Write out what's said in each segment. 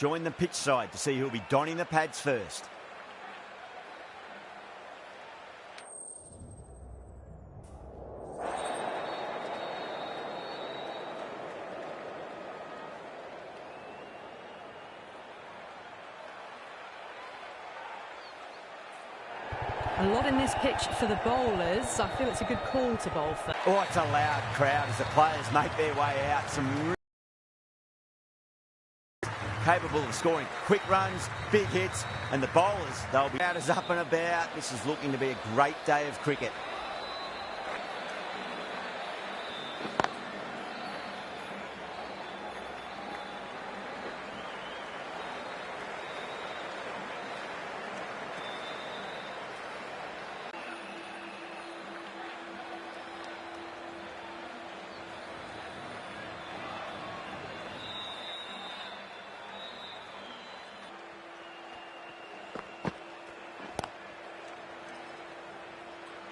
Join the pitch side to see who'll be donning the pads first. A lot in this pitch for the bowlers. I feel it's a good call to bowl for. Oh, it's a loud crowd as the players make their way out. Some capable of scoring quick runs, big hits, and the bowlers, they'll be out as up and about. This is looking to be a great day of cricket.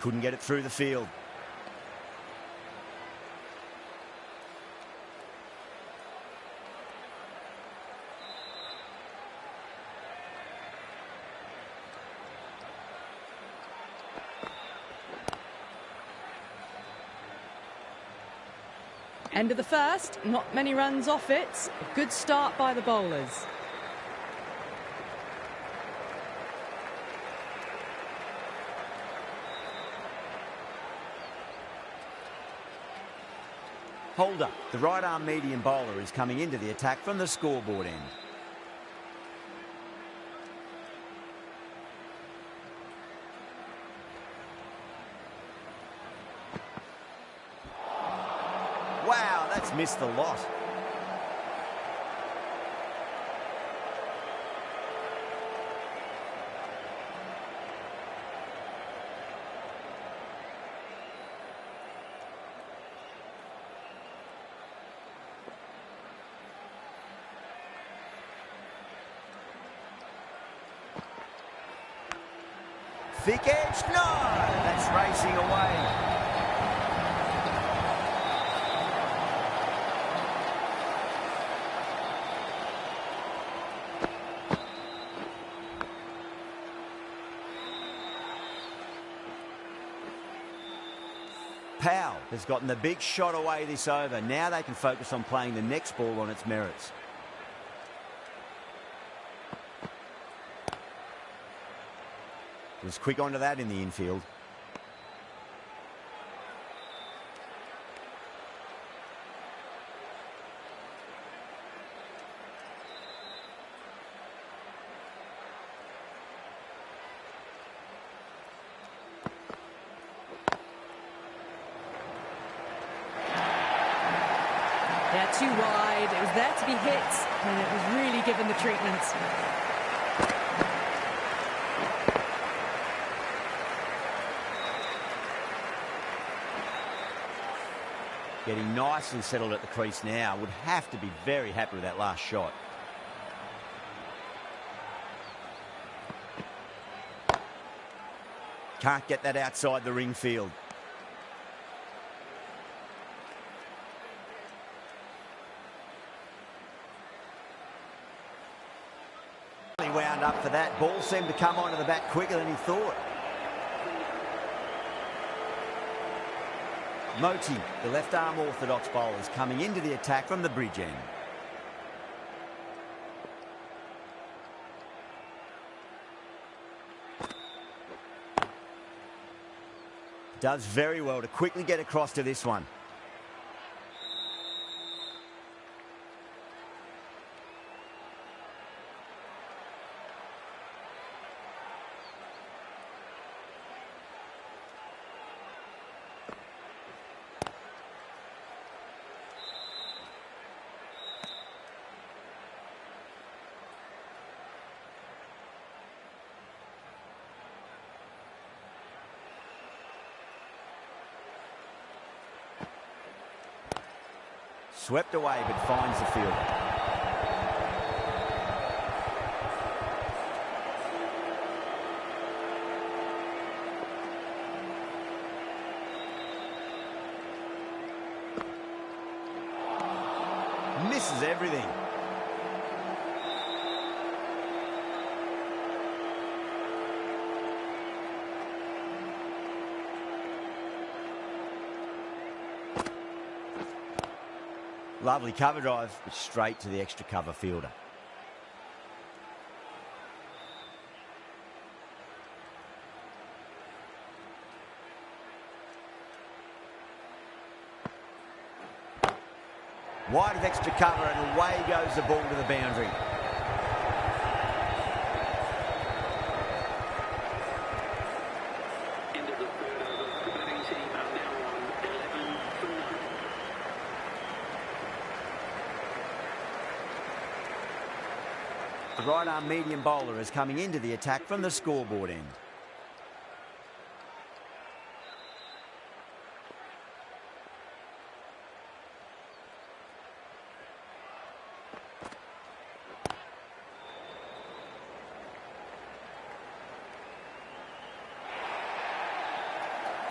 Couldn't get it through the field. End of the first, not many runs off it. A good start by the bowlers. Holder, the right-arm medium bowler, is coming into the attack from the scoreboard end. Wow, that's missed a lot. Thick edge, no! That's racing away. Powell has gotten the big shot away this over. Now they can focus on playing the next ball on its merits. Was quick onto that in the infield. Yeah, too wide. It was there to be hit, and it was really given the treatment. Getting nicely settled at the crease now. Would have to be very happy with that last shot. Can't get that outside the ring field. He wound up for that. Ball seemed to come onto the bat quicker than he thought. Moti, the left-arm orthodox bowler, is coming into the attack from the bridge end. Does very well to quickly get across to this one. Swept away, but finds the field. Misses everything. Lovely cover drive, but straight to the extra cover fielder. Wide of extra cover, and away goes the ball to the boundary. End of the third over. The batting team are now on 11 for 9. The right arm medium bowler is coming into the attack from the scoreboard end.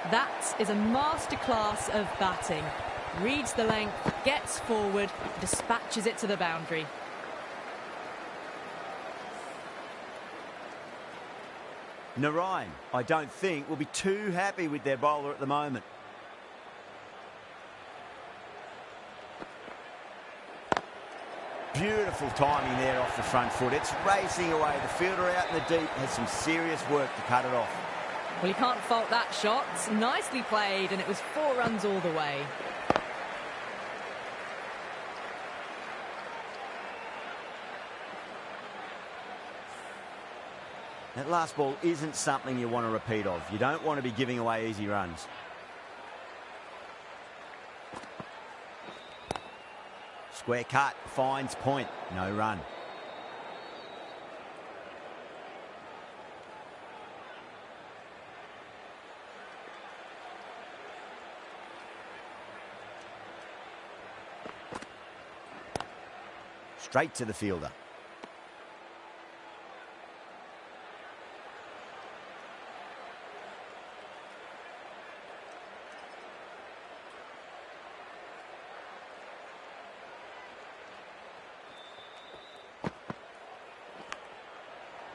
That is a masterclass of batting. Reads the length, gets forward, dispatches it to the boundary. Narine, I don't think, will be too happy with their bowler at the moment. Beautiful timing there off the front foot. It's racing away. The fielder out in the deep has some serious work to cut it off. Well, you can't fault that shot. Nicely played, and it was 4 runs all the way. That last ball isn't something you want to repeat of. You don't want to be giving away easy runs. Square cut, finds point, no run. Straight to the fielder.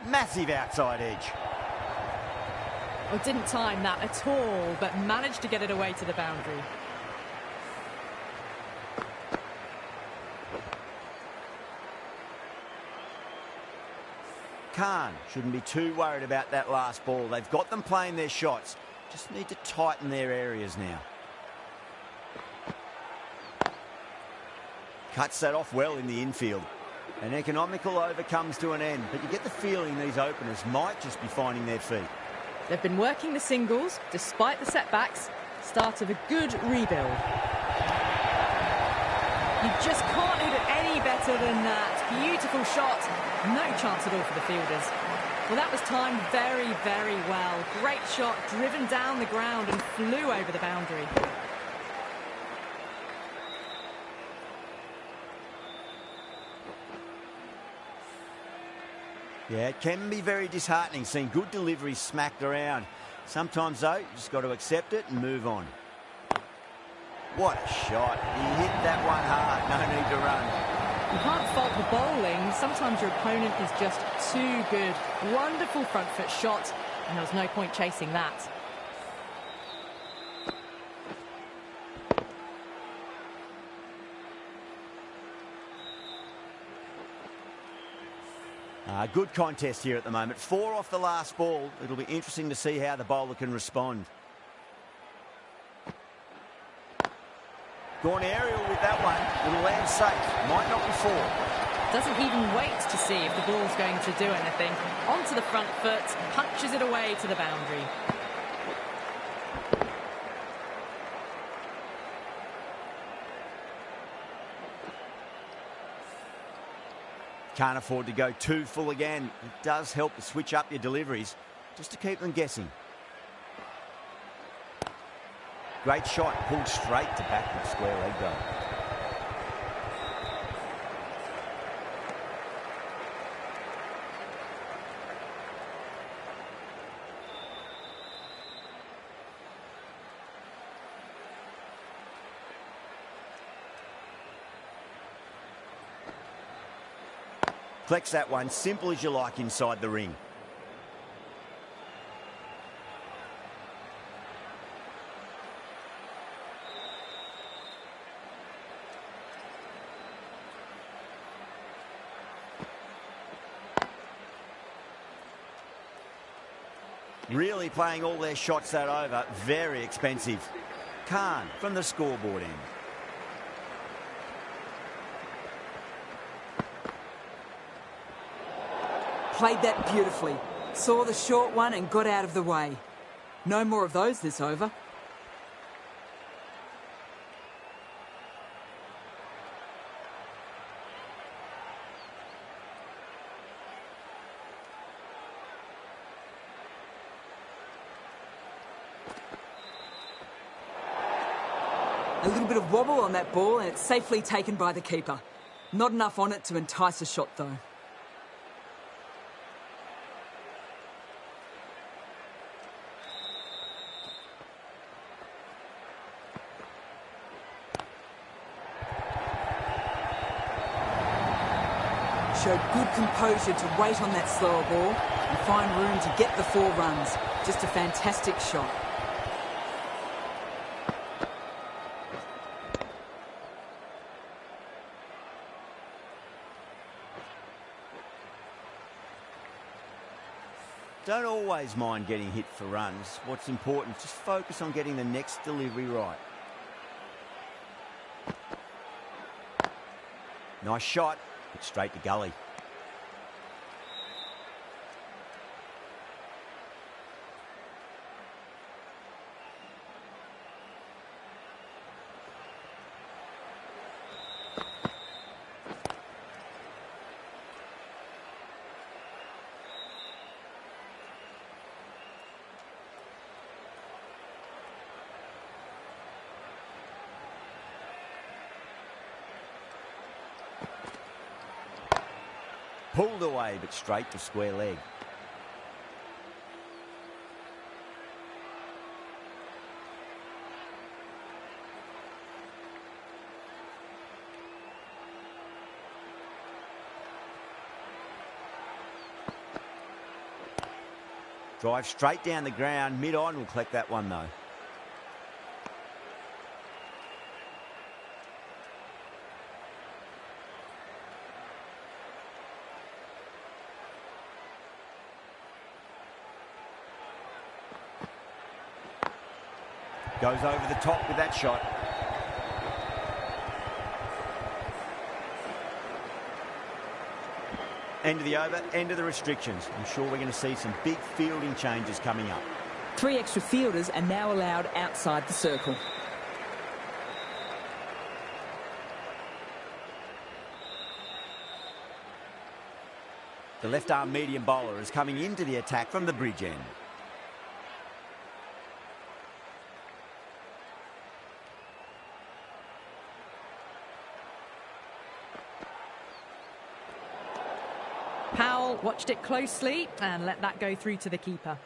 Massive outside edge. Well, didn't time that at all, but managed to get it away to the boundary. Khan shouldn't be too worried about that last ball. They've got them playing their shots. Just need to tighten their areas now. Cuts that off well in the infield. An economical over comes to an end, but you get the feeling these openers might just be finding their feet. They've been working the singles, despite the setbacks. Start of a good rebuild. You just can't hit it any better than that. Beautiful shot. No chance at all for the fielders. Well, that was timed very, very well. Great shot, driven down the ground and flew over the boundary. Yeah, it can be very disheartening seeing good deliveries smacked around. Sometimes, though, you just got to accept it and move on. What a shot. He hit that one hard. No need to run. You can't fault the bowling. Sometimes your opponent is just too good. Wonderful front foot shot, and there was no point chasing that. Good contest here at the moment. 4 off the last ball. It'll be interesting to see how the bowler can respond. Gone aerial with that one. It'll land safe. Might not be 4. Doesn't even wait to see if the ball's going to do anything. Onto the front foot, punches it away to the boundary. Can't afford to go too full again. It does help to switch up your deliveries just to keep them guessing. Great shot, pulled straight to backward square leg goal. Flex that one, simple as you like inside the ring. Really playing all their shots that over. Very expensive. Khan from the scoreboard end. Played that beautifully. Saw the short one and got out of the way. No more of those this over. A little bit of wobble on that ball and it's safely taken by the keeper. Not enough on it to entice a shot though. Showed good composure to wait on that slower ball and find room to get the 4 runs. Just a fantastic shot. Don't always mind getting hit for runs. What's important, just focus on getting the next delivery right. Nice shot, but straight to gully. Pulled away, but straight to square leg. Drive straight down the ground. Mid-on will collect that one, though. Goes over the top with that shot. End of the over, end of the restrictions. I'm sure we're going to see some big fielding changes coming up. 3 extra fielders are now allowed outside the circle. The left-arm medium bowler is coming into the attack from the bridge end. Powell watched it closely and let that go through to the keeper.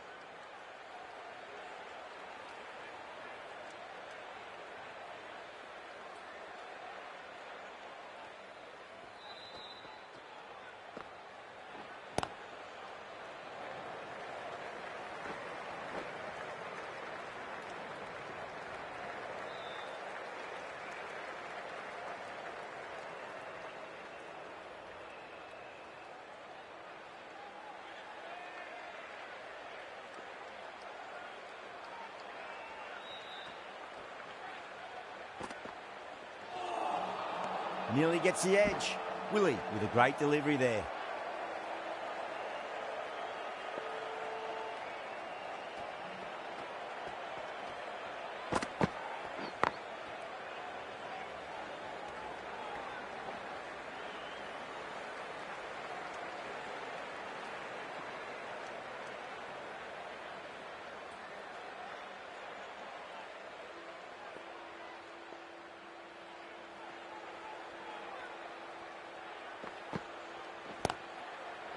Nearly gets the edge. Willie with a great delivery there.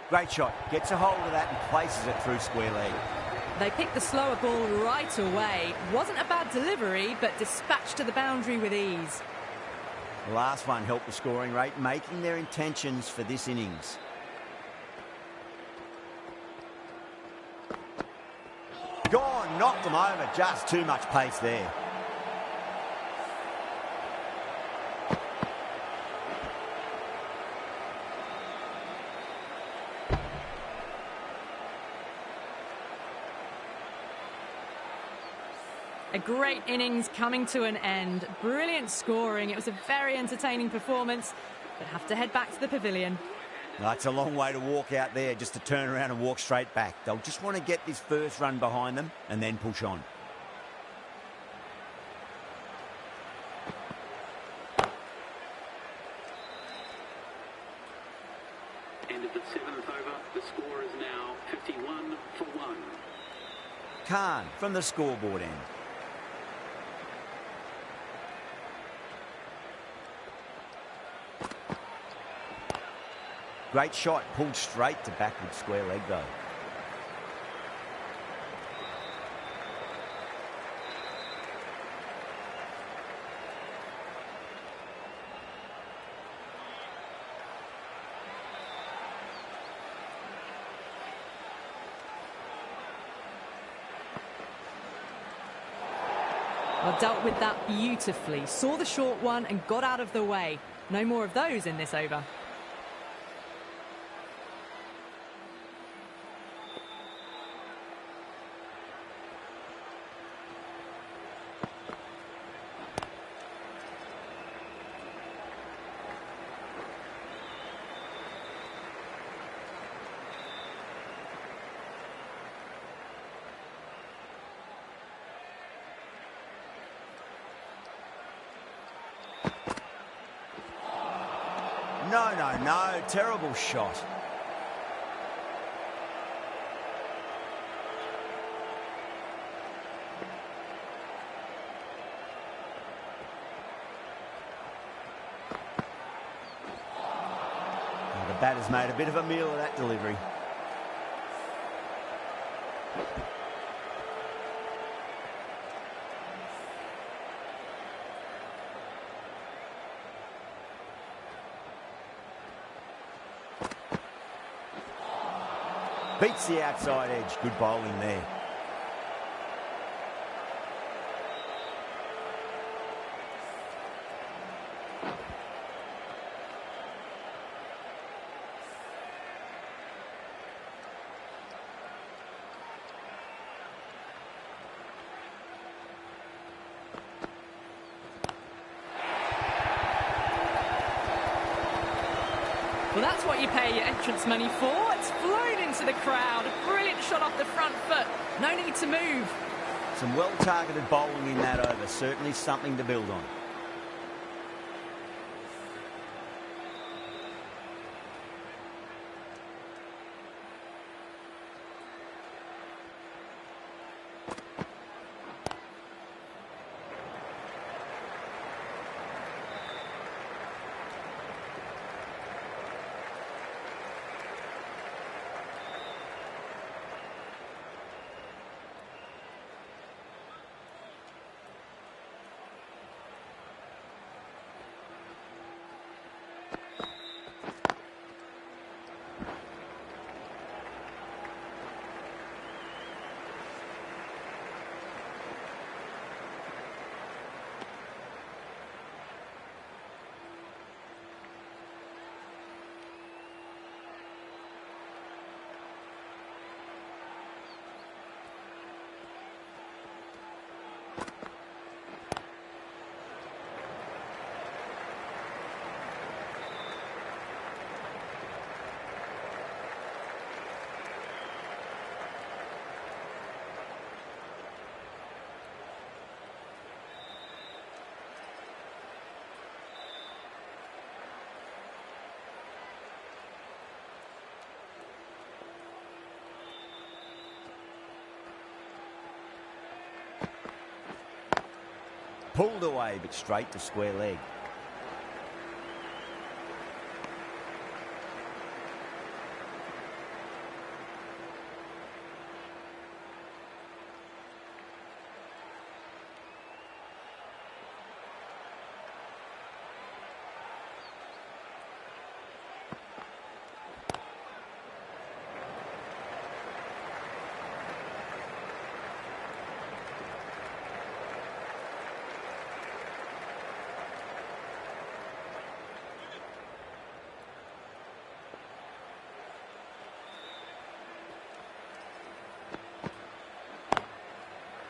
Great shot. Gets a hold of that and places it through square leg. They picked the slower ball right away. Wasn't a bad delivery, but dispatched to the boundary with ease. The last one helped the scoring rate, making their intentions for this innings. Gone, knocked them over. Just too much pace there. A great innings coming to an end. Brilliant scoring. It was a very entertaining performance, but have to head back to the pavilion. That's a long way to walk out there just to turn around and walk straight back. They'll just want to get this first run behind them and then push on. End of the 7th over. The score is now 51 for 1. Khan from the scoreboard end. Great shot, pulled straight to backward square leg though. Well, dealt with that beautifully. Saw the short one and got out of the way. No more of those in this over. No. Terrible shot. Well, the batter's made a bit of a meal of that delivery. Beats the outside edge. Good bowling there. Well, that's what you pay your entrance money for. It's flown into the crowd. A brilliant shot off the front foot. No need to move. Some well-targeted bowling in that over. Certainly something to build on. Pulled away, but straight to square leg.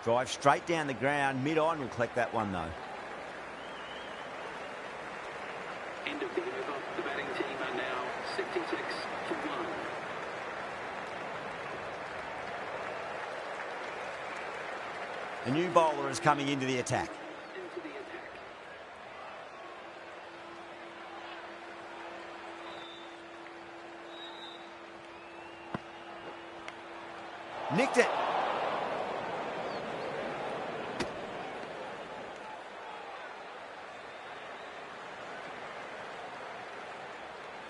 Drive straight down the ground. Mid-on will collect that one, though. End of the over. The batting team are now 66 for 1. The new bowler is coming into the attack. Into the attack. Nicked it.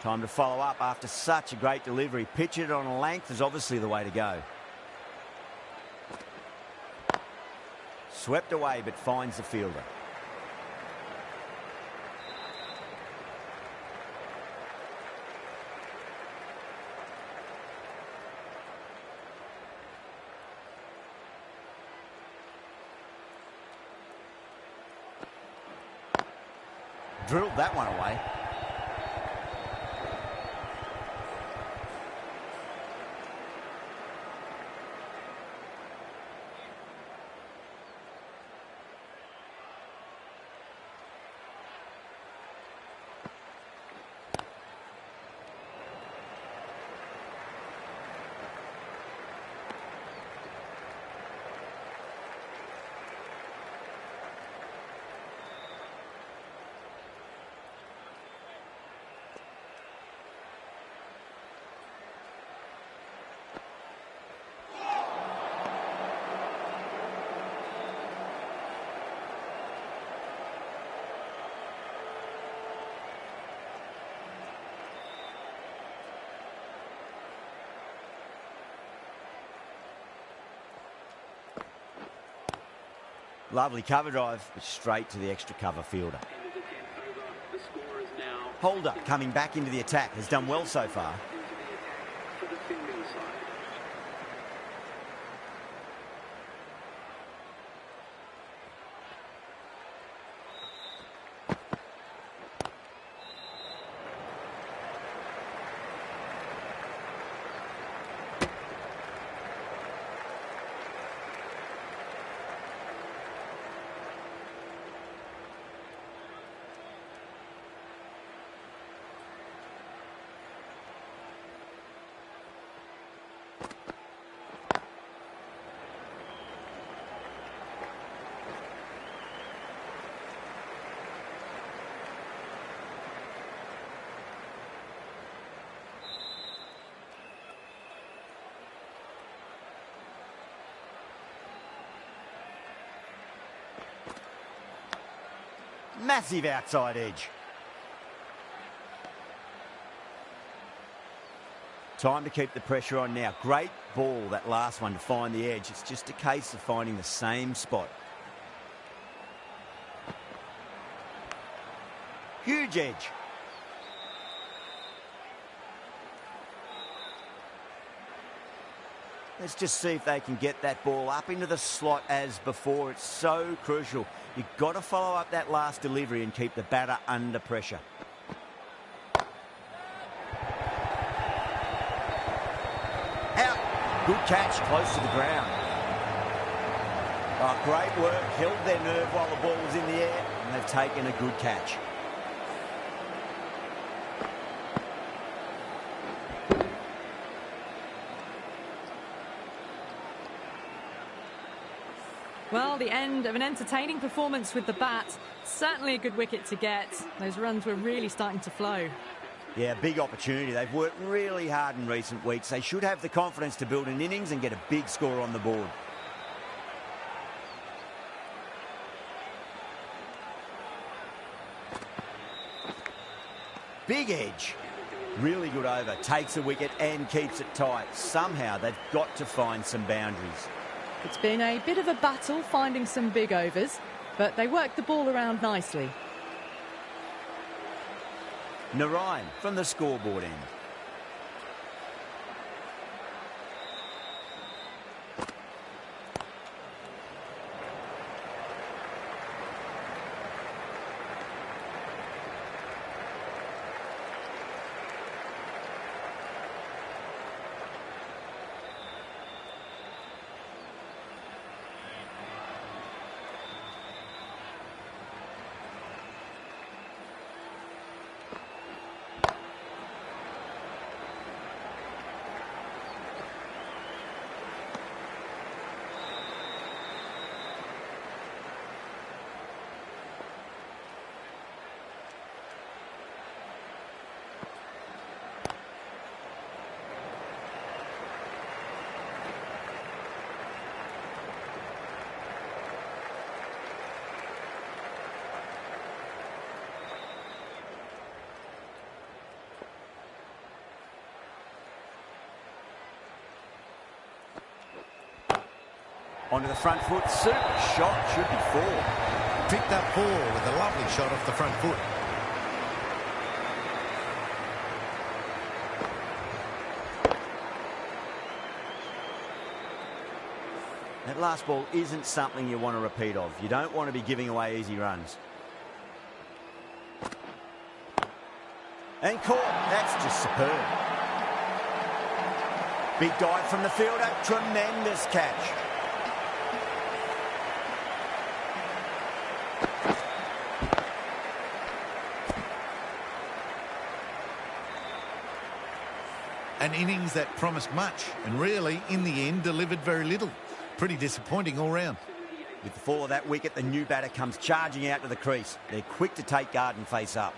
Time to follow up after such a great delivery. Pitch it on a length is obviously the way to go. Swept away, but finds the fielder. Drilled that one away. Lovely cover drive, but straight to the extra cover fielder. End of the 10th over. The score is now Holder coming back into the attack. Has done well so far. into the attack for the fielding side. Massive outside edge. Time to keep the pressure on now. Great ball, that last one, to find the edge. It's just a case of finding the same spot. Huge edge. Let's just see if they can get that ball up into the slot as before. It's so crucial. You've got to follow up that last delivery and keep the batter under pressure. Out. Good catch, close to the ground. Oh, great work. Held their nerve while the ball was in the air, and they've taken a good catch. Well, the end of an entertaining performance with the bat. Certainly a good wicket to get. Those runs were really starting to flow. Yeah, big opportunity. They've worked really hard in recent weeks. They should have the confidence to build an innings and get a big score on the board. Big edge. Really good over. Takes a wicket and keeps it tight. Somehow they've got to find some boundaries. It's been a bit of a battle finding some big overs, but they worked the ball around nicely. Narine from the scoreboard end. Onto the front foot. Super shot. Should be 4. Picked up 4 with a lovely shot off the front foot. That last ball isn't something you want to repeat of. You don't want to be giving away easy runs. And caught. That's just superb. Big dive from the fielder. Tremendous catch. An innings that promised much and really, in the end, delivered very little. Pretty disappointing all round. With the fall of that wicket, the new batter comes charging out to the crease. They're quick to take guard and face up.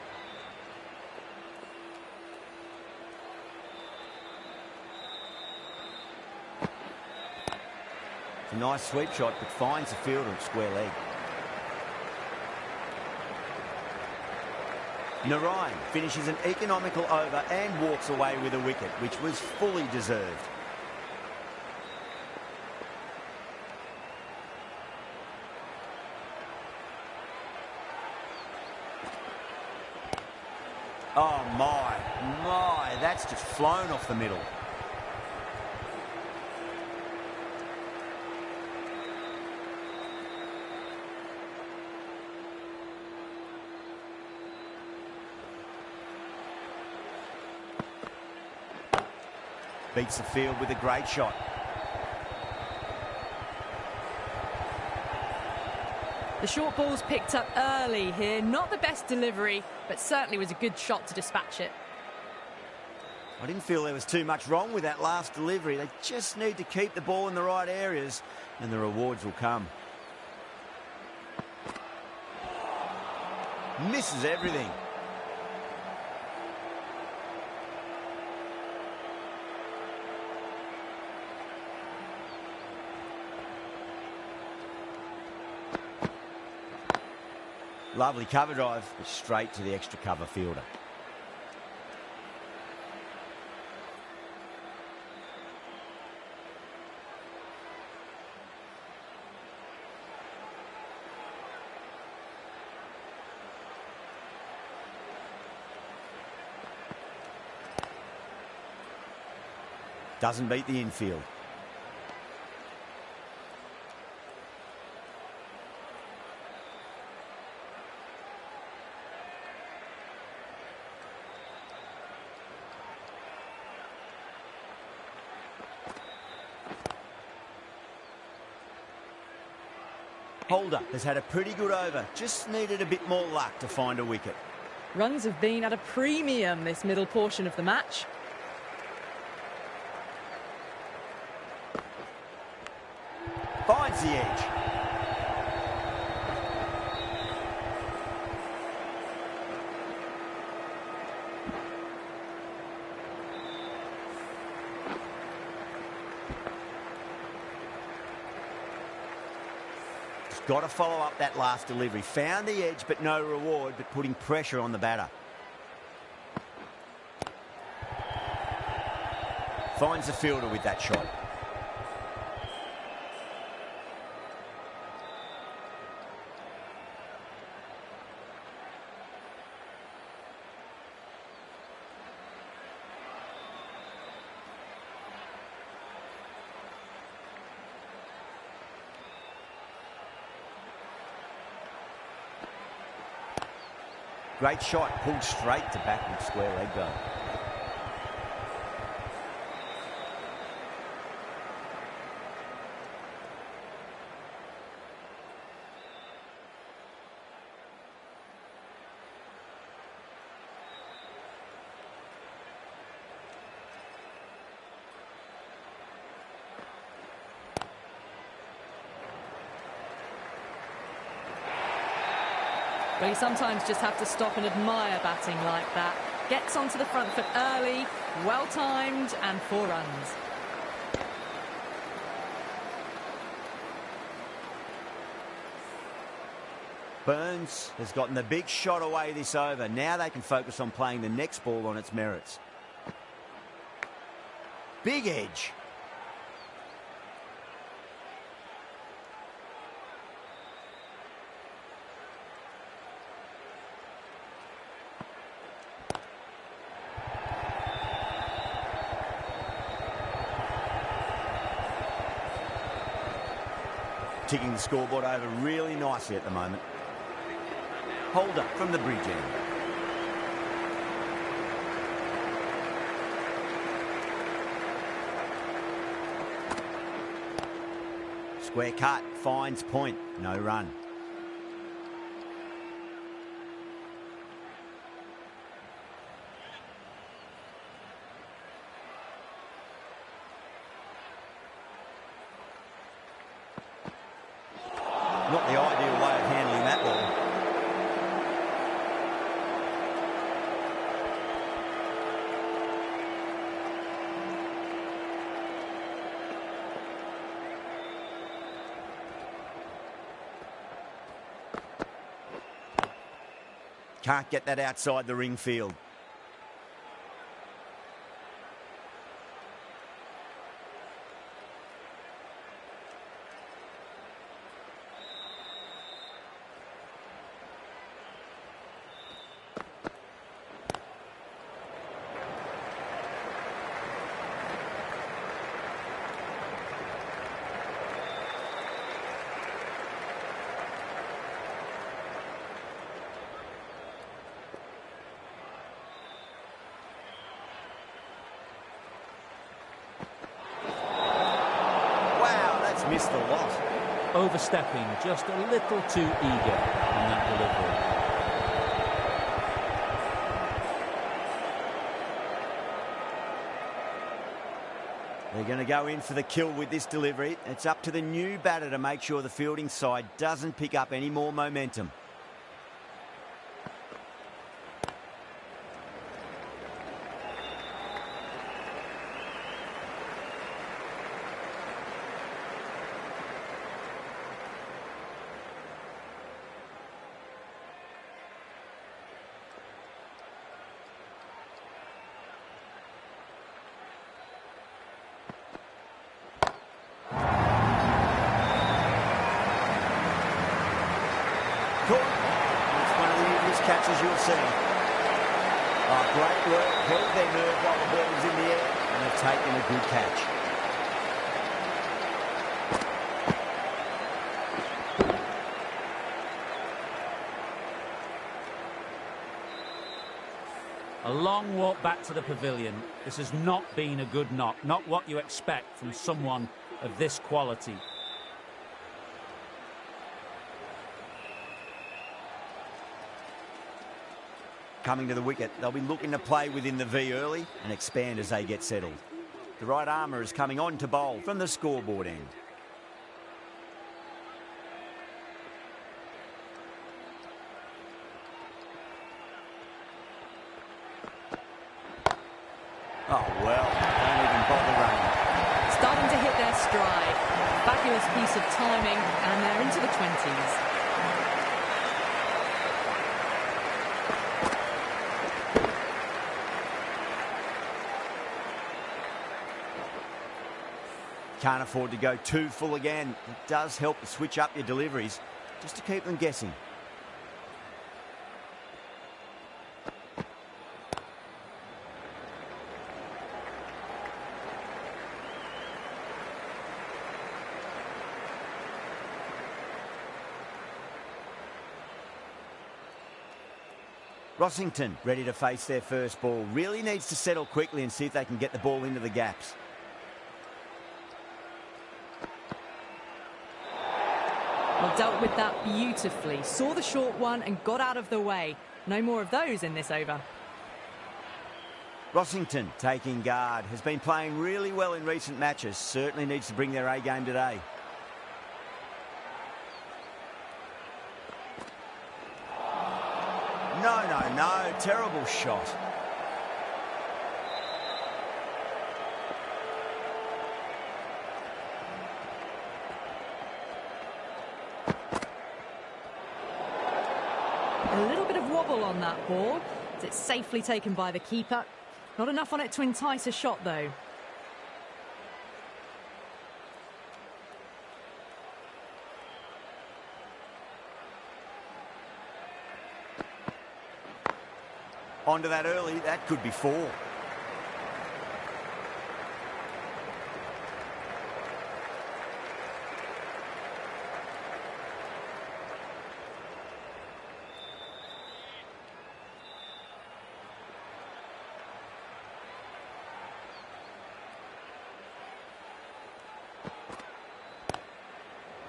It's a nice sweep shot, but finds the fielder at square leg. Narine finishes an economical over and walks away with a wicket, which was fully deserved. Oh, my, that's just flown off the middle. Beats the field with a great shot. The short ball's picked up early here. Not the best delivery, but certainly was a good shot to dispatch it. I didn't feel there was too much wrong with that last delivery. They just need to keep the ball in the right areas and the rewards will come. Misses everything. Lovely cover drive, but straight to the extra cover fielder. Doesn't beat the infield. Holder has had a pretty good over, just needed a bit more luck to find a wicket. Runs have been at a premium this middle portion of the match. Finds the edge. Got to follow up that last delivery. Found the edge, but no reward, but putting pressure on the batter. Finds the fielder with that shot. Great shot, pulled straight to backward square leg though. Well, you sometimes just have to stop and admire batting like that. Gets onto the front foot early, well-timed, and 4 runs. Burns has gotten the big shot away this over. Now they can focus on playing the next ball on its merits. Big edge. ticking the scoreboard over really nicely at the moment. Hold up from the bridge end. Square cut, finds point, no run. Not the ideal way of handling that ball. Can't get that outside the ring field. Missed a lot. Overstepping just a little too eager on that delivery. They're going to go in for the kill with this delivery. It's up to the new batter to make sure the fielding side doesn't pick up any more momentum. It's one of the easiest catches you'll see. Oh, great work. Held their nerve while the ball was in the air, and they've taken a good catch. A long walk back to the pavilion. This has not been a good knock. Not what you expect from someone of this quality. Coming to the wicket, they'll be looking to play within the V early and expand as they get settled. The right armour is coming on to bowl from the scoreboard end. Oh, well, don't even bother running. Starting to hit their stride. Fabulous piece of timing, and they're into the 20s. Can't afford to go too full again. It does help to switch up your deliveries just to keep them guessing. Rossington ready to face their first ball. Really needs to settle quickly and see if they can get the ball into the gaps. Well, dealt with that beautifully. Saw the short one and got out of the way. No more of those in this over. Rossington taking guard. Has been playing really well in recent matches. Certainly needs to bring their A game today. No. Terrible shot. A little bit of wobble on that ball. It's safely taken by the keeper. Not enough on it to entice a shot, though. Onto that early, that could be 4.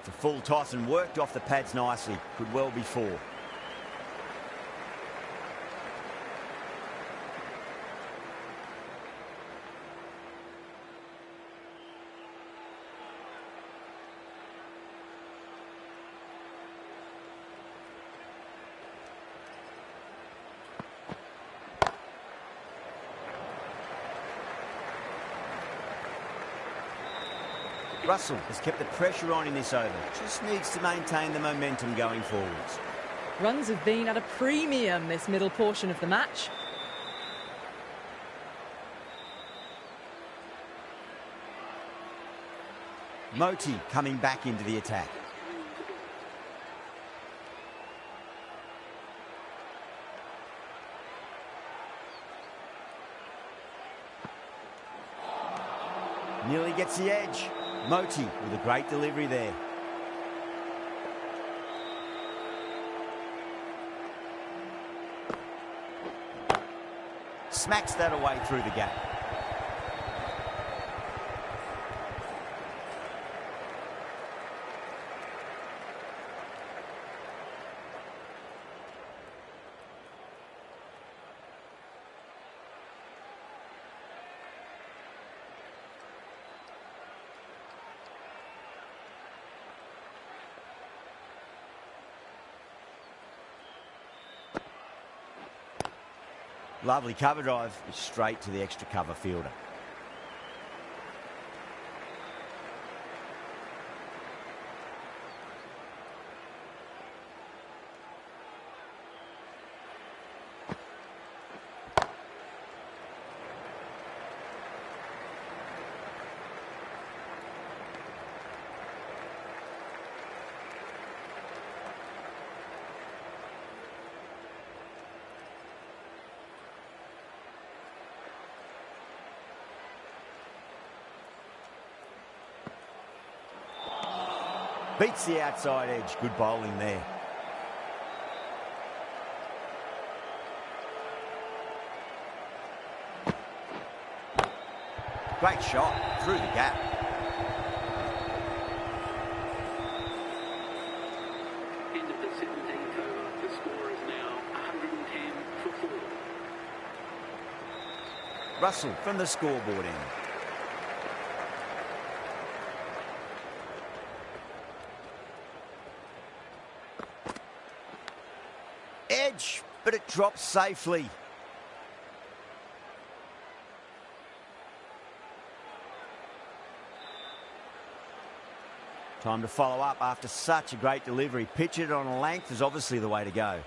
It's a full toss and worked off the pads nicely. Could well be 4. Russell has kept the pressure on in this over. Just needs to maintain the momentum going forwards. Runs have been at a premium this middle portion of the match. Moti coming back into the attack. Nearly gets the edge. Moti with a great delivery there. Smacks that away through the gap. Lovely cover drive, straight to the extra cover fielder. Beats the outside edge. Good bowling there. Great shot through the gap. End of the 17th over. The score is now 110 for 4. Russell from the scoreboard end. Edge, but it drops safely. Time to follow up after such a great delivery. Pitch it on a length is obviously the way to go.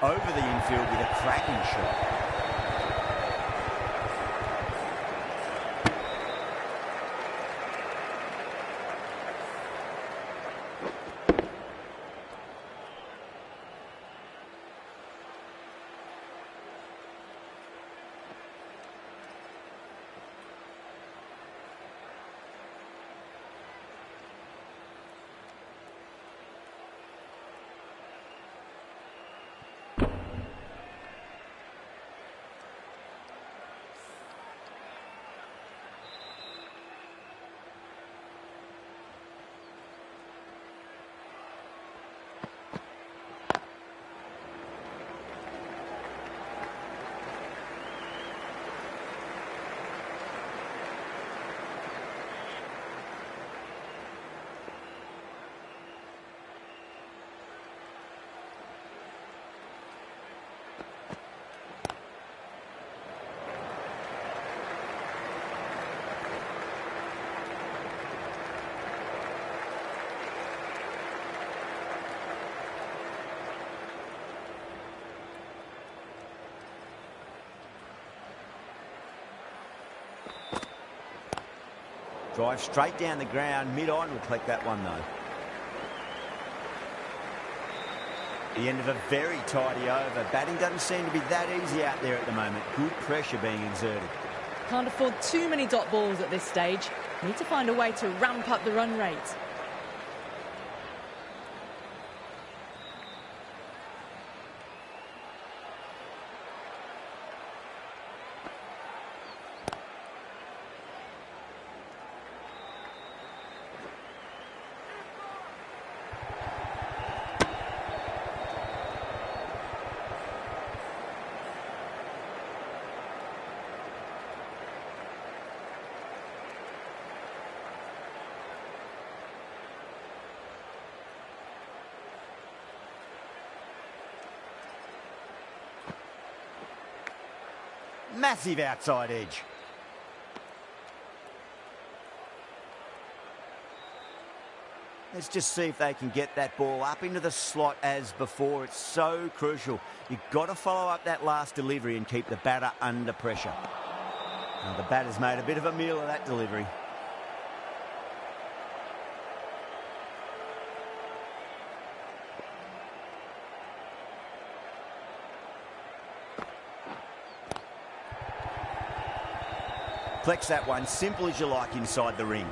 Over the infield with a cracking shot. Drive straight down the ground. Mid-on will collect that one, though. The end of a very tidy over. Batting doesn't seem to be that easy out there at the moment. Good pressure being exerted. Can't afford too many dot balls at this stage. Need to find a way to ramp up the run rate. Massive outside edge. Let's just see if they can get that ball up into the slot as before. It's so crucial. You've got to follow up that last delivery and keep the batter under pressure. Now, the batter's made a bit of a meal of that delivery. Flex that one, simple as you like, inside the ring.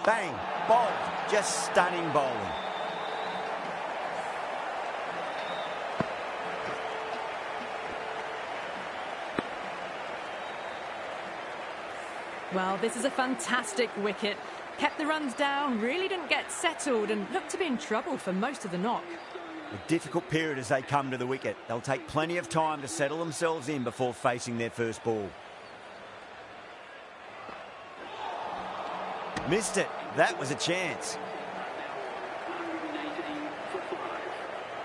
Bang, bowled, just stunning bowling. Well, this is a fantastic wicket. Kept the runs down, really didn't get settled and looked to be in trouble for most of the knock. A difficult period as they come to the wicket. They'll take plenty of time to settle themselves in before facing their first ball. Missed it. That was a chance.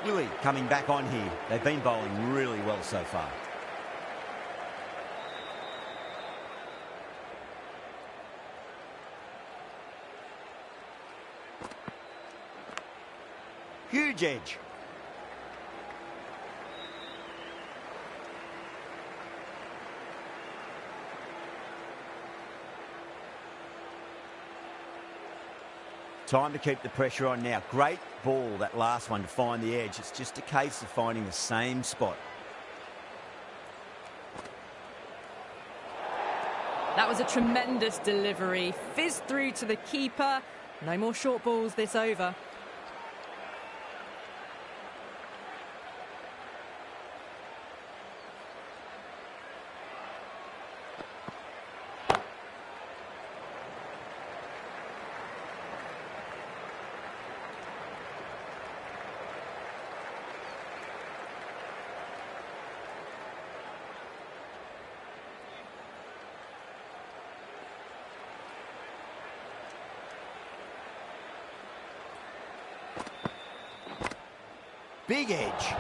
Willie coming back on here. They've been bowling really well so far. Huge edge. Time to keep the pressure on now. Great ball, that last one, to find the edge. It's just a case of finding the same spot. That was a tremendous delivery. Fizzed through to the keeper. No more short balls this over. Big edge.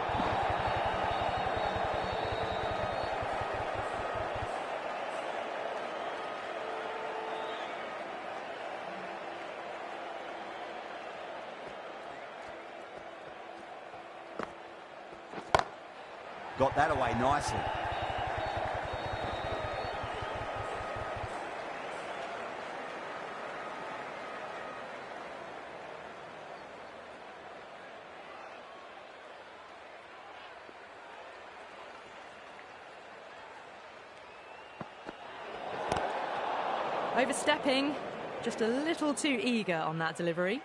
Got that away nicely. Overstepping, just a little too eager on that delivery.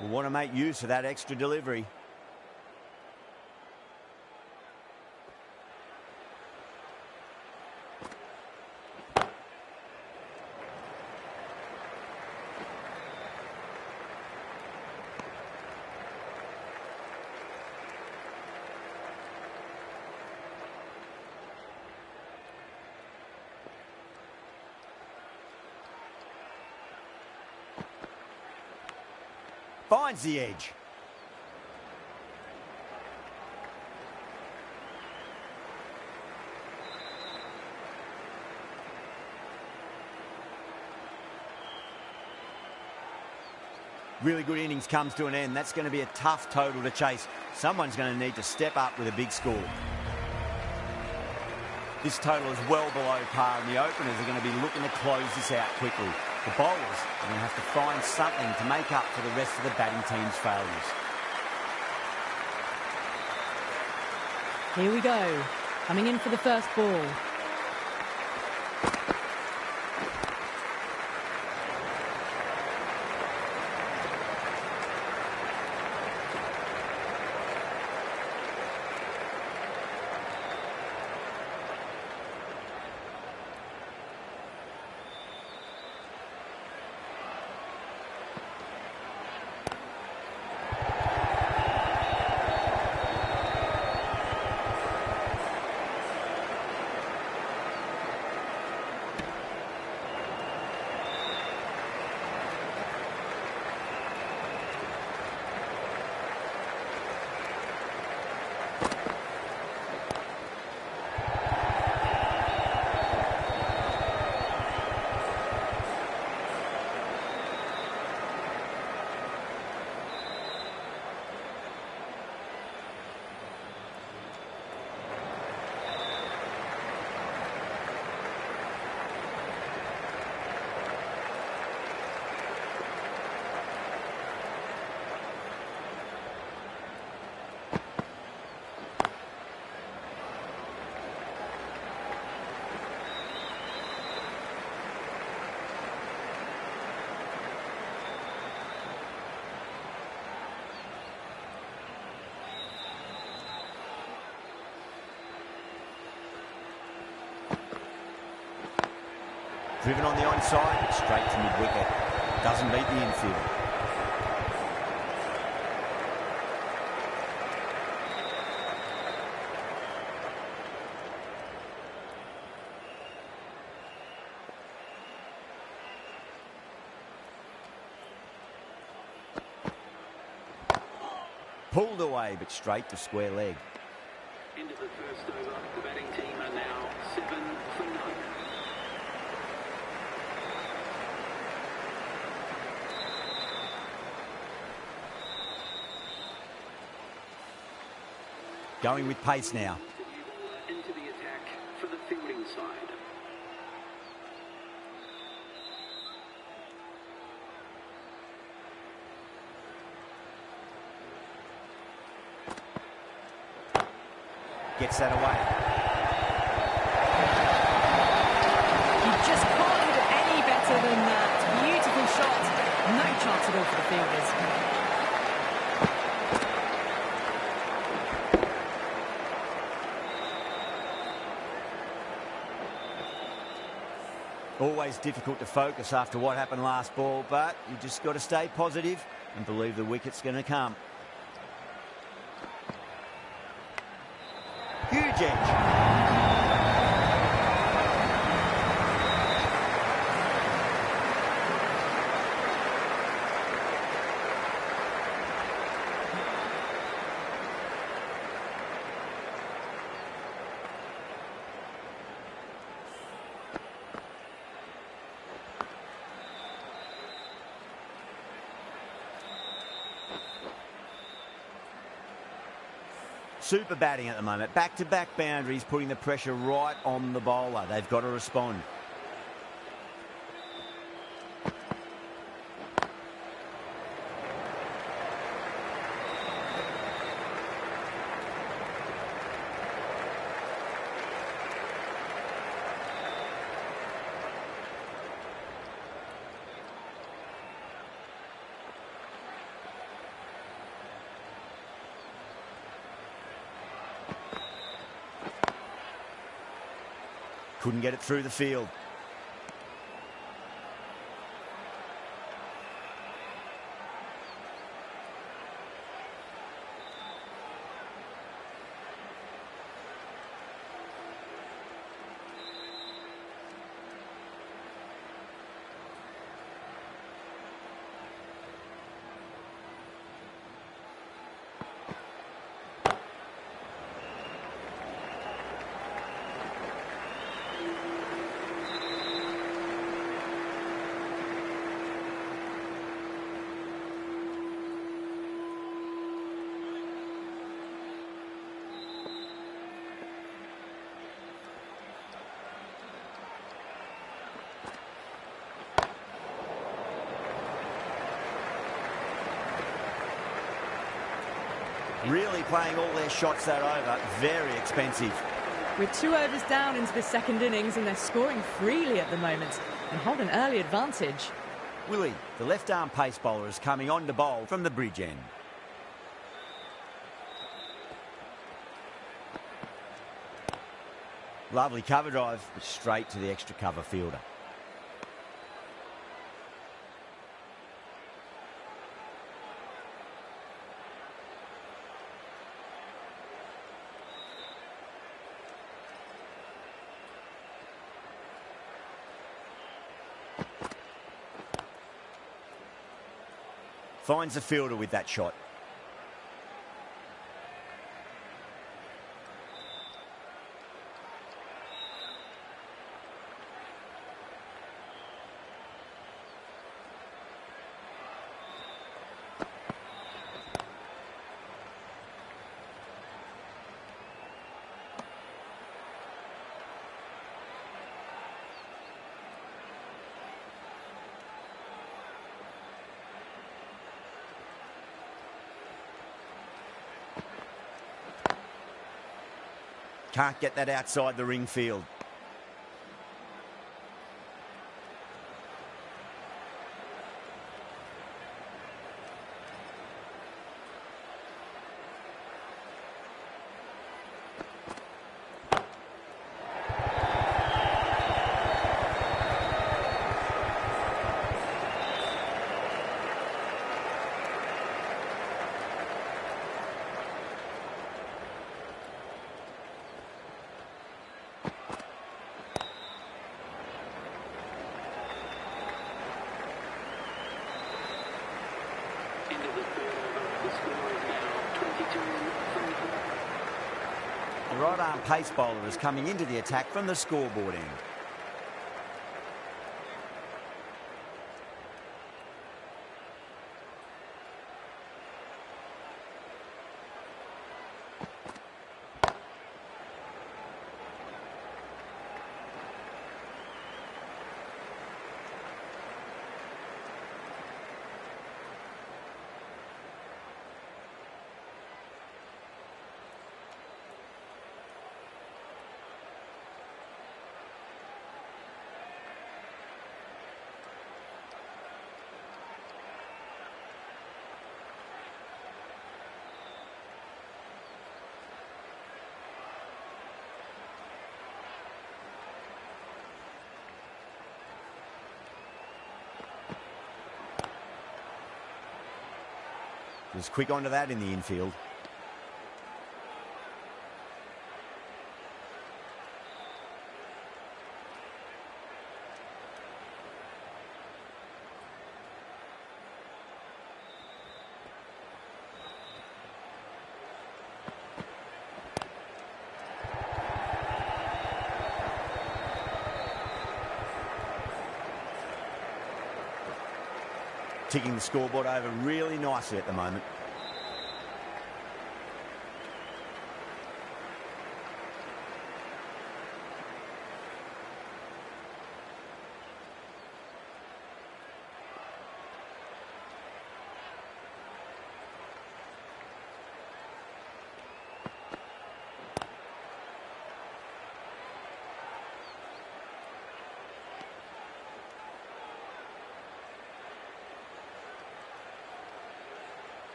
We'll want to make use of that extra delivery. Finds the edge. Really good innings comes to an end. That's going to be a tough total to chase. Someone's going to need to step up with a big score. This total is well below par, and the openers are going to be looking to close this out quickly. The bowlers are going to have to find something to make up for the rest of the batting team's failures. Here we go. Coming in for the first ball. Driven on the onside, but straight to mid-wicket. Doesn't beat the infield. Pulled away, but straight to square leg. Into the first over, the batting team are now 7 for 9. Going with pace now. Into the attack for the fielding side. Gets that away. You just can't hit it any better than that. Beautiful shot. No chance at all for the fielders. Always difficult to focus after what happened last ball, but you just got to stay positive and believe the wicket's going to come. Huge edge. Super batting at the moment. Back-to-back boundaries, putting the pressure right on the bowler. They've got to respond. Couldn't get it through the field. Really playing all their shots that over. Very expensive. With 2 overs down into the second innings, and they're scoring freely at the moment and hold an early advantage. Willie, the left-arm pace bowler, is coming on to bowl from the bridge end. Lovely cover drive, but straight to the extra cover fielder. Finds the fielder with that shot. Can't get that outside the ring field. End of the third over. The score is now 22 for The right-arm pace bowler is coming into the attack from the scoreboard end. Was quick onto that in the infield. Ticking the scoreboard over really nicely at the moment.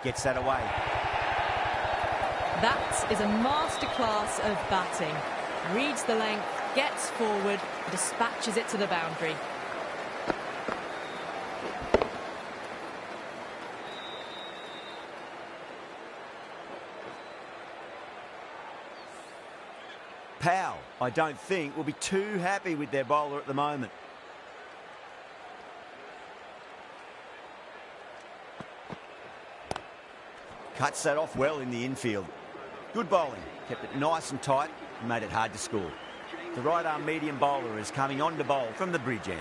Gets that away. That is a masterclass of batting. Reads the length, gets forward, dispatches it to the boundary. Powell, I don't think, will be too happy with their bowler at the moment. Cuts that off well in the infield. Good bowling. Kept it nice and tight and made it hard to score. The right-arm medium bowler is coming on to bowl from the bridge end.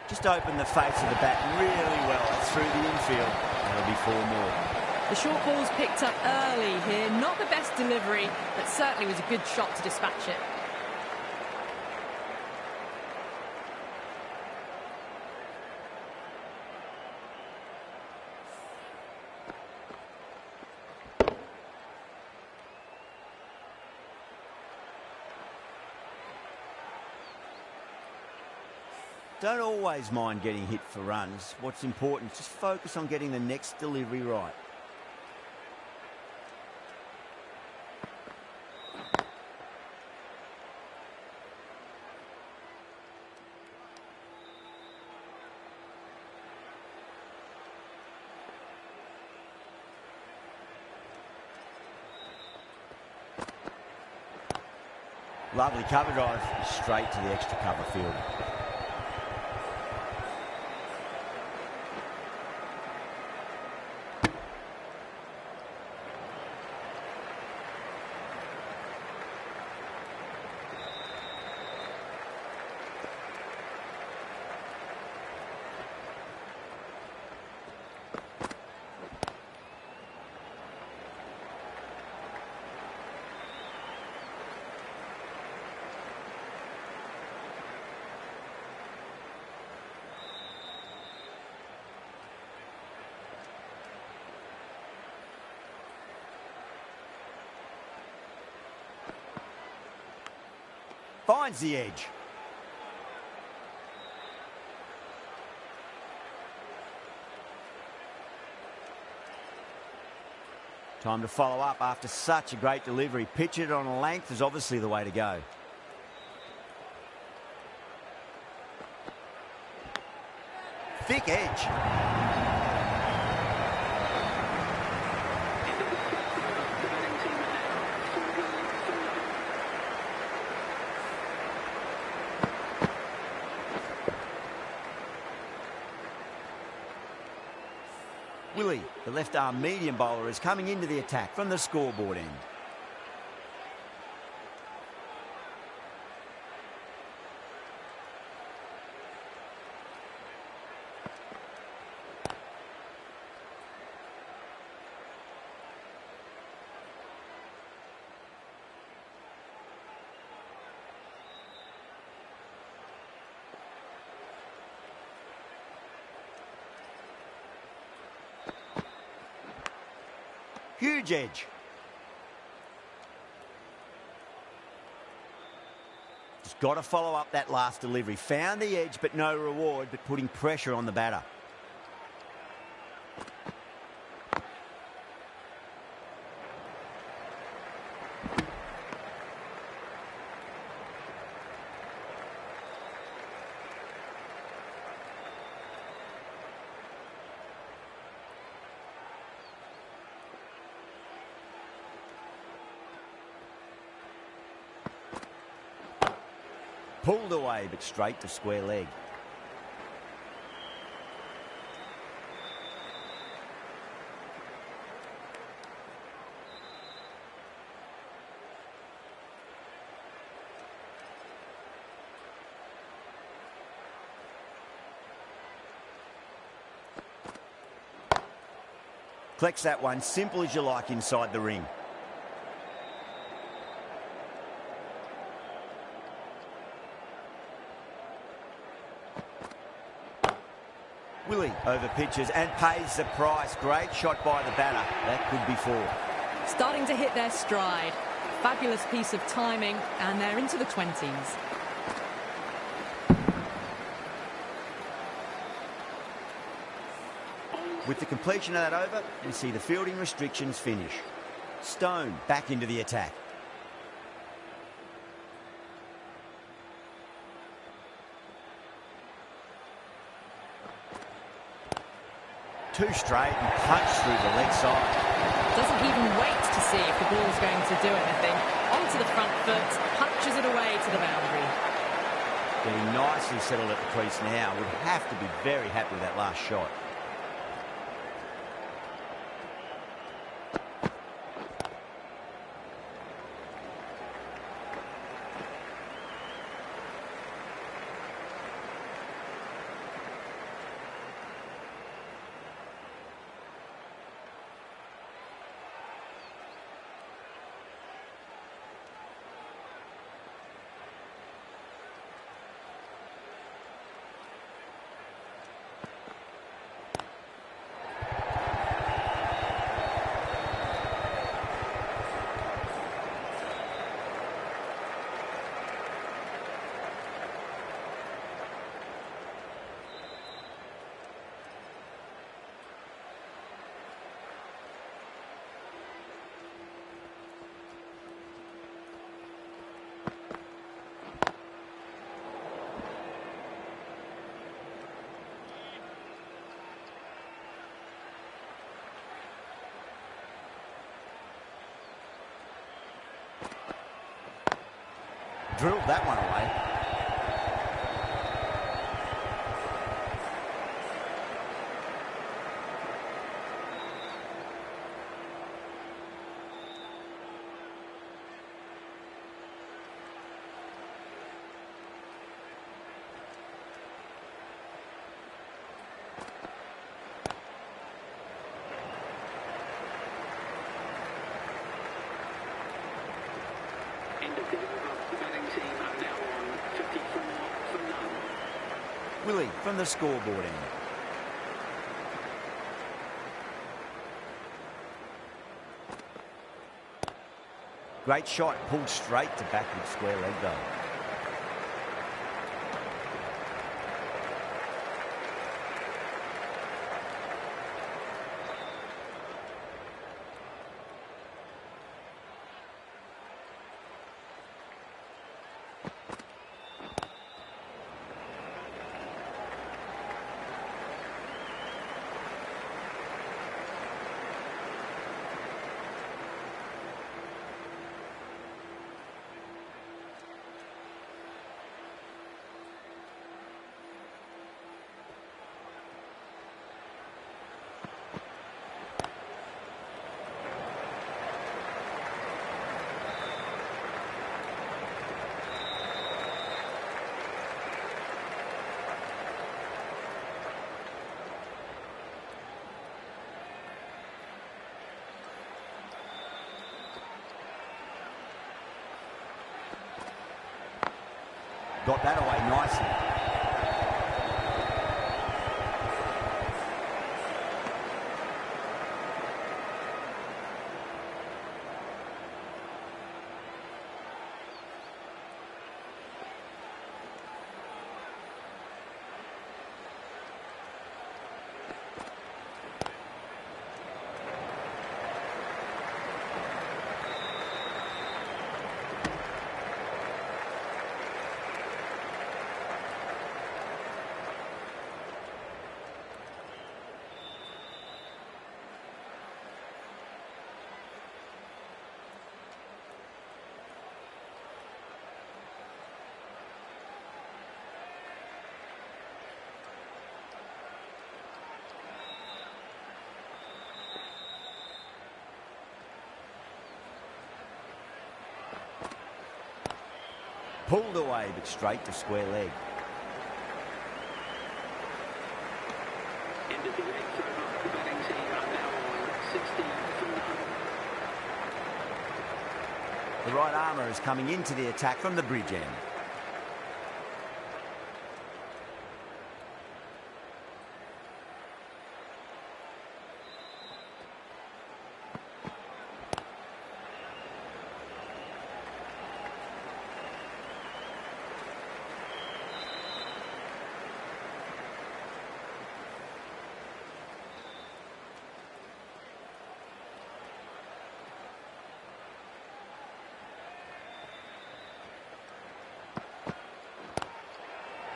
Just opened the face of the bat really well. That's through the infield. That'll be 4 more. The short ball's picked up early here. Not the best delivery, but certainly was a good shot to dispatch it. Don't always mind getting hit for runs. What's important is just focus on getting the next delivery right. Lovely cover drive, straight to the extra cover field. Finds the edge. Time to follow up after such a great delivery. Pitch it on a length is obviously the way to go. Thick edge. Willie, the left-arm medium bowler, is coming into the attack from the scoreboard end. Huge edge. Just got to follow up that last delivery. Found the edge, but no reward, but putting pressure on the batter. Pulled away, but straight to square leg. Collects that one, simple as you like, inside the ring. Willie over pitches and pays the price. Great shot by the batter. That could be 4. Starting to hit their stride. Fabulous piece of timing, and they're into the 20s. With the completion of that over, we see the fielding restrictions finish. Stone back into the attack. Too straight and punched through the leg side. Doesn't even wait to see if the ball's going to do anything. Onto the front foot, punches it away to the boundary. Getting nicely settled at the crease now. Would have to be very happy with that last shot. Drilled that one away. End of the over. The batting team are now on 54 for none. Willie from the scoreboard end. Great shot, pulled straight to backward square leg though. Got that away nicely. Pulled away, but straight to square leg. End of the eighth over. The batting team are now on 60 for none. The right armour is coming into the attack from the bridge end.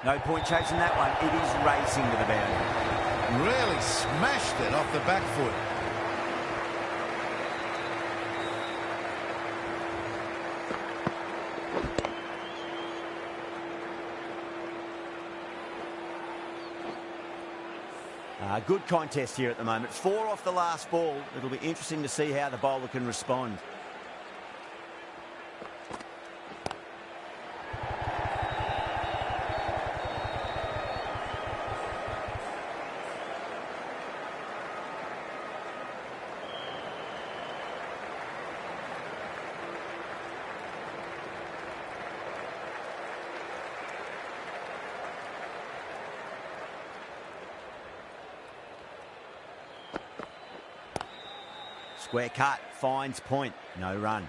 No point chasing that one. It is racing to the boundary. Really smashed it off the back foot. Good contest here at the moment. 4 off the last ball. It'll be interesting to see how the bowler can respond. Square cut, finds point, no run.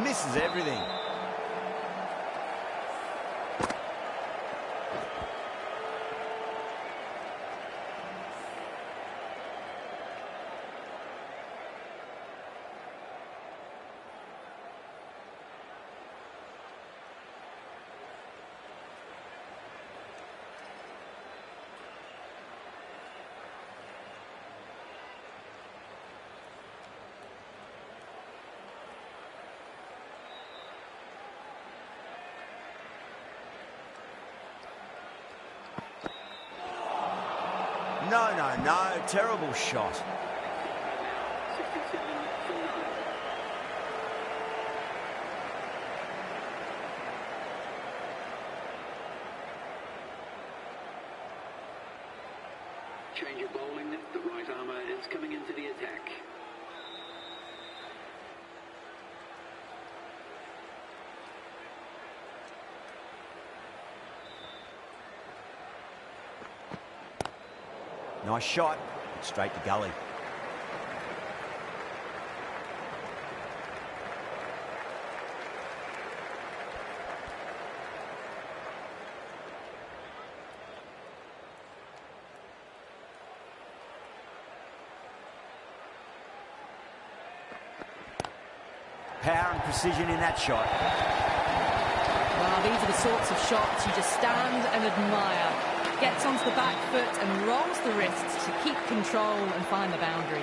Misses everything. No, terrible shot. 67 for 9. Change of bowling. The right armour is coming into the attack. Nice shot, straight to gully. Power and precision in that shot. Well, these are the sorts of shots you just stand and admire. Gets onto the back foot and rolls the wrists to keep control and find the boundary.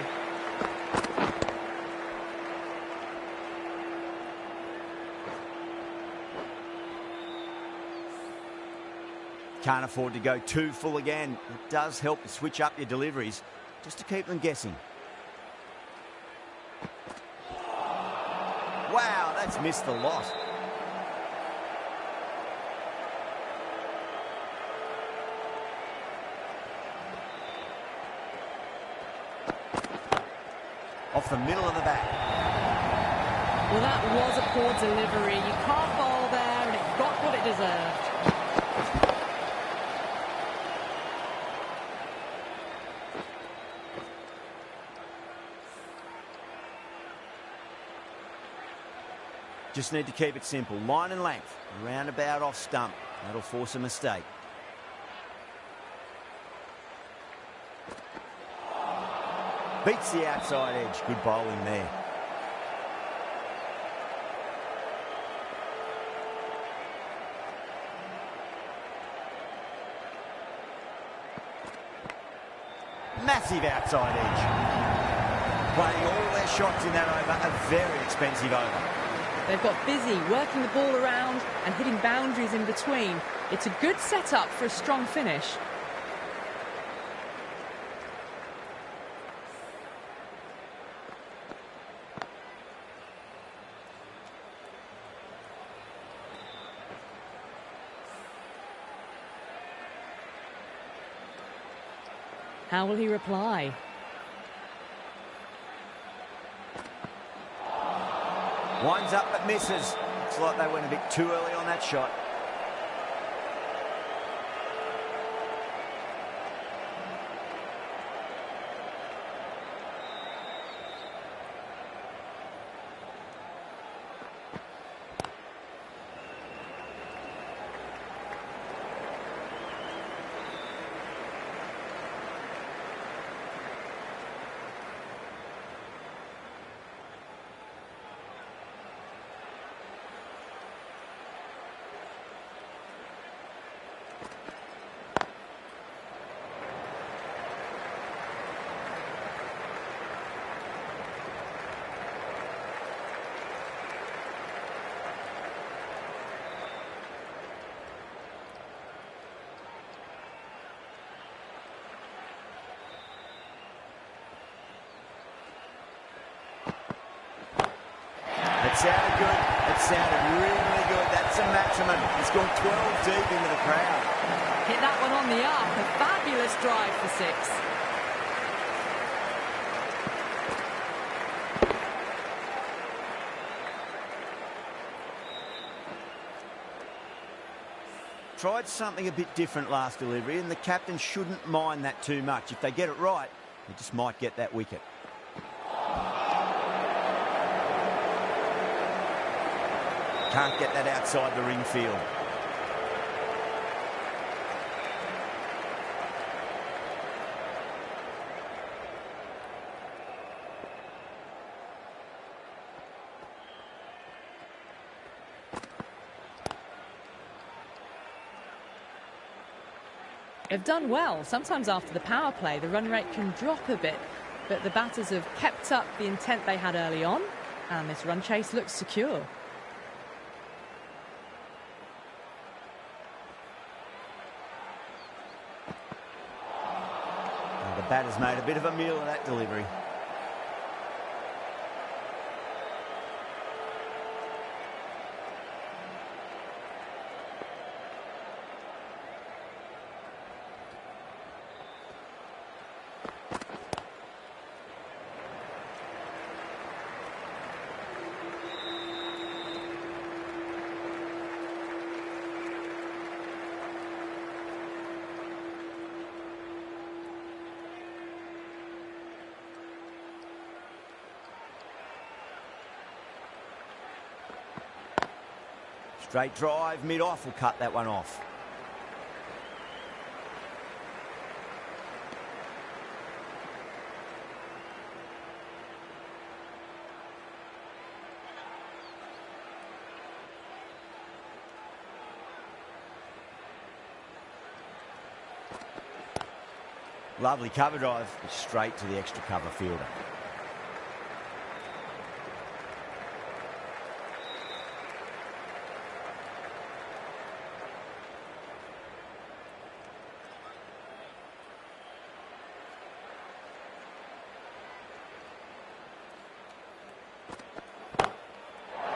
Can't afford to go too full again. It does help to switch up your deliveries just to keep them guessing. Wow, that's missed a lot. Off the middle of the bat. Well, that was a poor delivery. You can't bowl there, and it got what it deserved. Just need to keep it simple. Line and length. Roundabout off stump. That'll force a mistake. Beats the outside edge. Good bowling there. Massive outside edge. Playing all their shots in that over. A very expensive over. They've got busy working the ball around and hitting boundaries in between. It's a good setup for a strong finish. How will he reply? Winds up but misses. Looks like they went a bit too early on that shot. sounded good. It sounded really good. That's a maximum. It's gone 12 deep into the crowd. Hit that one on the arc. A fabulous drive for 6. Tried something a bit different last delivery, and the captain shouldn't mind that too much. If they get it right, they just might get that wicket. Can't get that outside the ring field. They've done well. Sometimes after the power play, the run rate can drop a bit, but the batters have kept up the intent they had early on, and this run chase looks secure. The batter's made a bit of a meal of that delivery. Straight drive, mid-off will cut that one off. Lovely cover drive, straight to the extra cover fielder.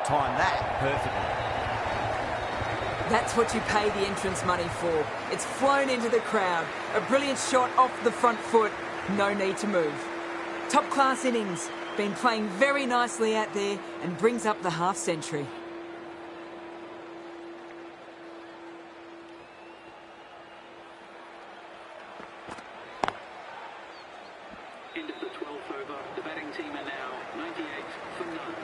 Time that perfectly. That's what you pay the entrance money for. It's flown into the crowd. A brilliant shot off the front foot. No need to move. Top class innings. Been playing very nicely out there and brings up the half century. End of the 12th over. The batting team are now 98 for none.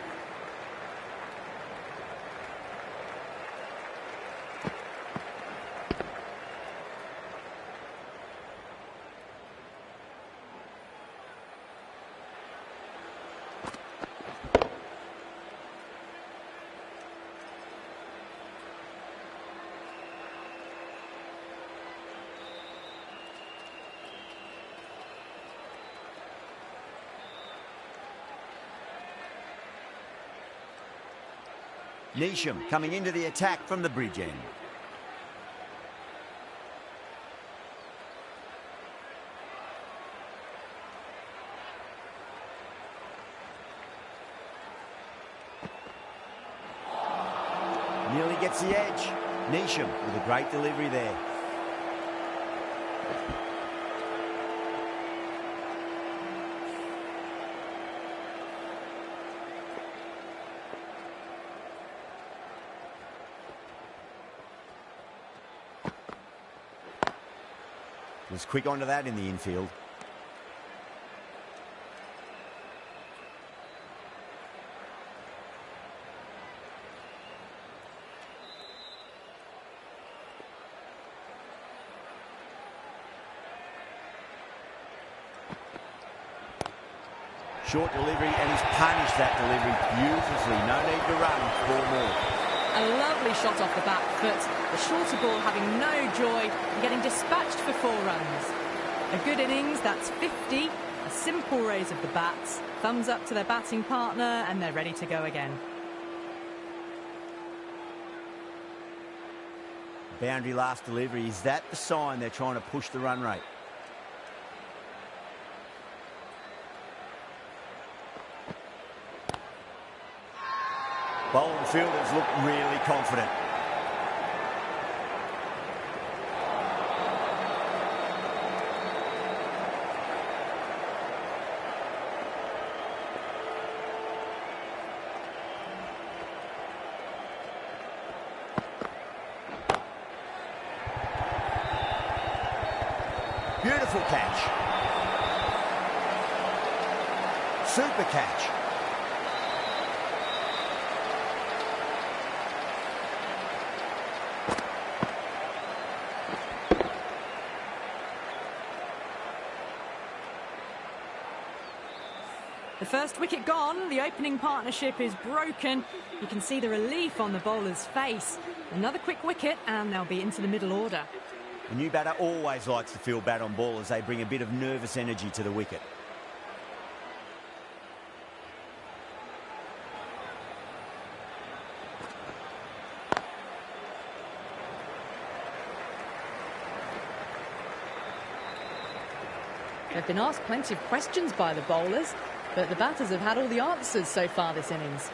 Neesham coming into the attack from the bridge end. Nearly gets the edge. Neesham with a great delivery there. Was quick onto that in the infield. Short delivery, and he's punished that delivery beautifully. No need to run, 4 more. A lovely shot off the back foot. The shorter ball having no joy and getting dispatched for 4 runs. A good innings, that's 50. A simple raise of the bats. Thumbs up to their batting partner and they're ready to go again. Boundary last delivery. Is that the sign they're trying to push the run rate? Bowling fielders look really confident. Beautiful catch. Super catch. The first wicket gone, the opening partnership is broken. You can see the relief on the bowler's face. Another quick wicket and they'll be into the middle order. A new batter always likes to feel bat on ball as they bring a bit of nervous energy to the wicket. They've been asked plenty of questions by the bowlers, but the batters have had all the answers so far this innings.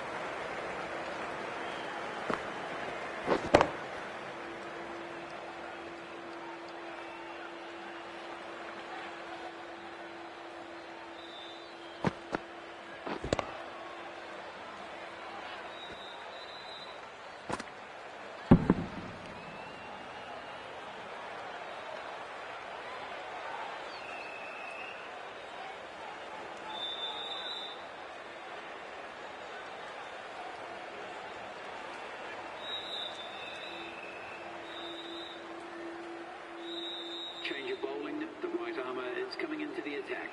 Change of bowling, the right armour is coming into the attack.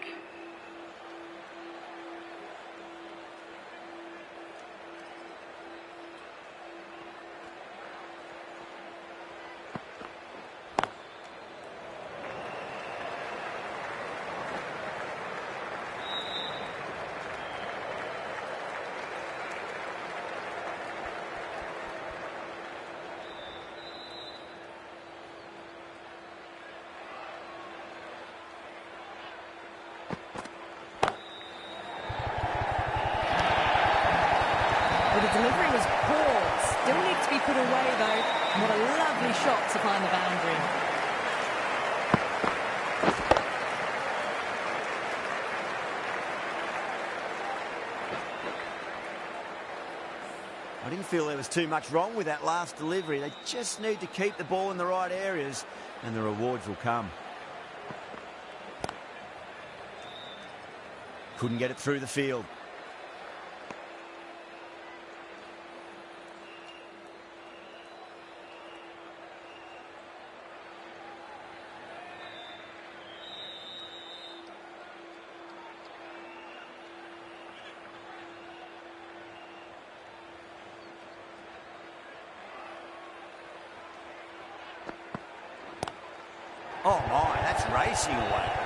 The delivery was poor, still needs to be put away though. And what a lovely shot to find the boundary. I didn't feel there was too much wrong with that last delivery. They just need to keep the ball in the right areas and the rewards will come. Couldn't get it through the field. Oh my, that's racing away.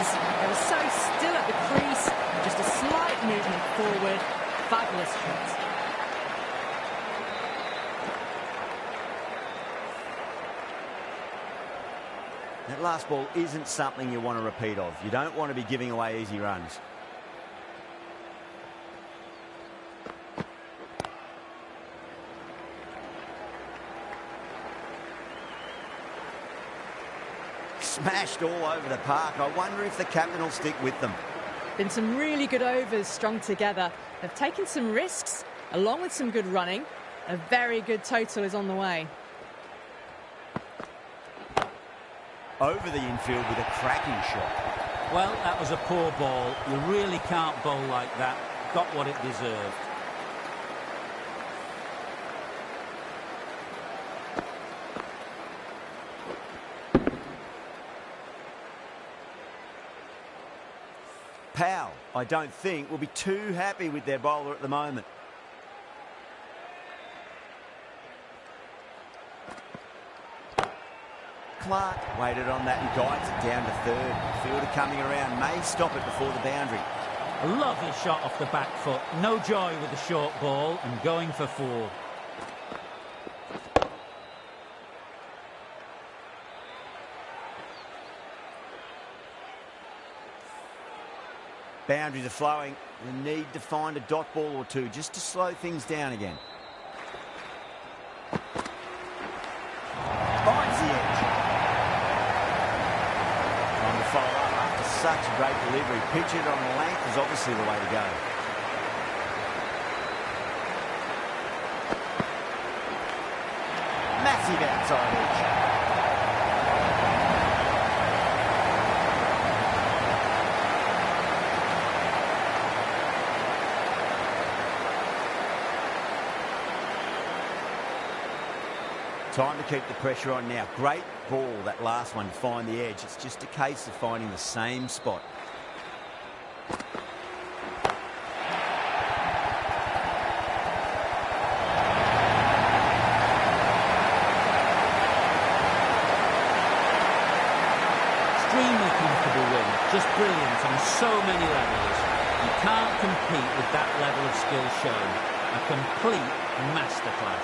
They were so still at the crease, just a slight movement forward. Fabulous shot. That last ball isn't something you want to repeat of. You don't want to be giving away easy runs. Smashed all over the park. I wonder if the captain will stick with them. Been some really good overs strung together. They've taken some risks, along with some good running. A very good total is on the way. Over the infield with a cracking shot. Well, that was a poor ball. You really can't bowl like that. Got what it deserved. Powell, I don't think, will be too happy with their bowler at the moment. Clark waited on that and guides it down to third. Fielder coming around may stop it before the boundary. A lovely shot off the back foot. No joy with the short ball and going for 4. Boundaries are flowing. We need to find a dot ball or two just to slow things down again. Finds the edge. Time to follow up after such a great delivery. Pitch it on the length is obviously the way to go. Massive outside edge. Time to keep the pressure on now. Great ball, that last one, to find the edge. It's just a case of finding the same spot. Extremely comfortable win. Just brilliant on so many levels. You can't compete with that level of skill shown. A complete masterclass.